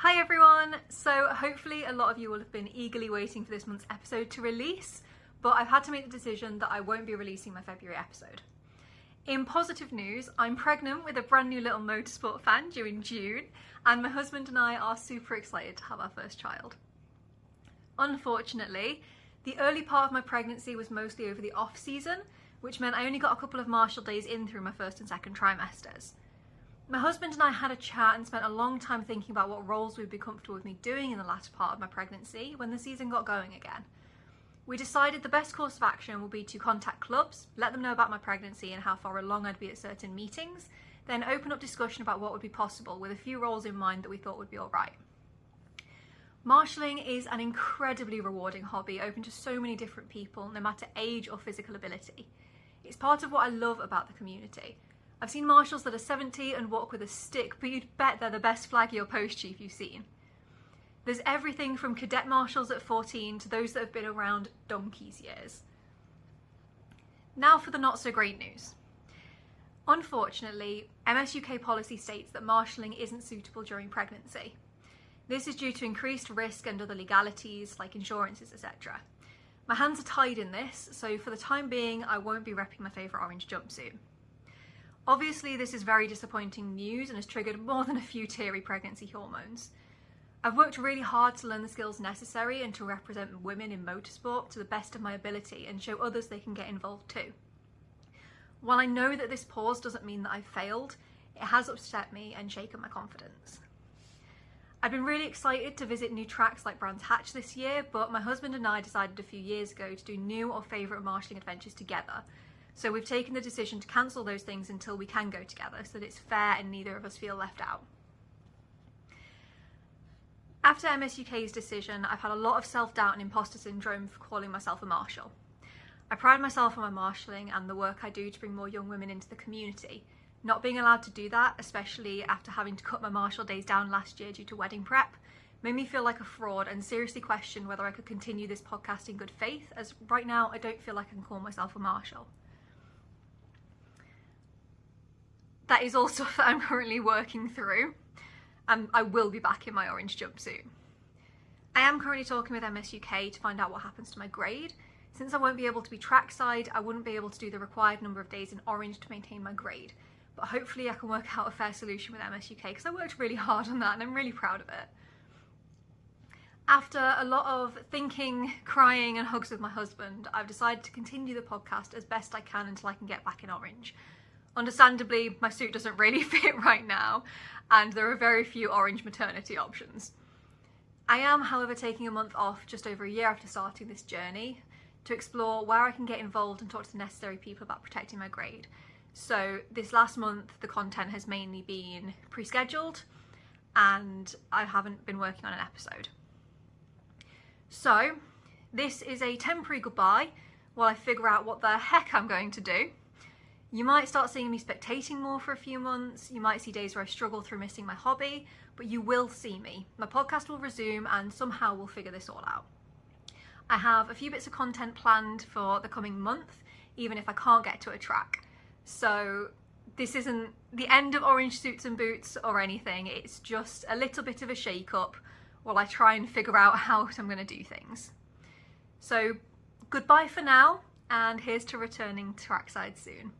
Hi everyone! So hopefully a lot of you will have been eagerly waiting for this month's episode to release, but I've had to make the decision that I won't be releasing my February episode. In positive news, I'm pregnant with a brand new little motorsport fan due in June, and my husband and I are super excited to have our first child. Unfortunately, the early part of my pregnancy was mostly over the off season, which meant I only got a couple of marshal days in through my first and second trimesters. My husband and I had a chat and spent a long time thinking about what roles we'd be comfortable with me doing in the latter part of my pregnancy when the season got going again. We decided the best course of action would be to contact clubs, let them know about my pregnancy and how far along I'd be at certain meetings, then open up discussion about what would be possible with a few roles in mind that we thought would be alright. Marshalling is an incredibly rewarding hobby open to so many different people, no matter age or physical ability. It's part of what I love about the community. I've seen marshals that are 70 and walk with a stick, but you'd bet they're the best flaggy or post chief you've seen. There's everything from cadet marshals at 14 to those that have been around donkey's years. Now for the not so great news. Unfortunately, MS UK policy states that marshalling isn't suitable during pregnancy. This is due to increased risk and other legalities like insurances, etc. My hands are tied in this, so for the time being I won't be repping my favourite orange jumpsuit. Obviously this is very disappointing news and has triggered more than a few teary pregnancy hormones. I've worked really hard to learn the skills necessary and to represent women in motorsport to the best of my ability and show others they can get involved too. While I know that this pause doesn't mean that I've failed, it has upset me and shaken my confidence. I've been really excited to visit new tracks like Brands Hatch this year, but my husband and I decided a few years ago to do new or favourite marshalling adventures together. So we've taken the decision to cancel those things until we can go together so that it's fair and neither of us feel left out. After MS UK's decision, I've had a lot of self-doubt and imposter syndrome for calling myself a marshal. I pride myself on my marshalling and the work I do to bring more young women into the community. Not being allowed to do that, especially after having to cut my marshal days down last year due to wedding prep, made me feel like a fraud and seriously question whether I could continue this podcast in good faith, as right now I don't feel like I can call myself a marshal. That is all stuff that I'm currently working through, and I will be back in my orange jumpsuit. I am currently talking with MS UK to find out what happens to my grade. Since I won't be able to be trackside, I wouldn't be able to do the required number of days in orange to maintain my grade. But hopefully I can work out a fair solution with MS UK because I worked really hard on that and I'm really proud of it. After a lot of thinking, crying and hugs with my husband, I've decided to continue the podcast as best I can until I can get back in orange. Understandably, my suit doesn't really fit right now, and there are very few orange maternity options. I am, however, taking a month off just over a year after starting this journey to explore where I can get involved and talk to the necessary people about protecting my grade. So this last month, the content has mainly been pre-scheduled, and I haven't been working on an episode. So this is a temporary goodbye while I figure out what the heck I'm going to do. You might start seeing me spectating more for a few months, you might see days where I struggle through missing my hobby, but you will see me. My podcast will resume and somehow we'll figure this all out. I have a few bits of content planned for the coming month, even if I can't get to a track. So this isn't the end of orange suits and boots or anything, it's just a little bit of a shake-up while I try and figure out how I'm going to do things. So goodbye for now, and here's to returning trackside soon.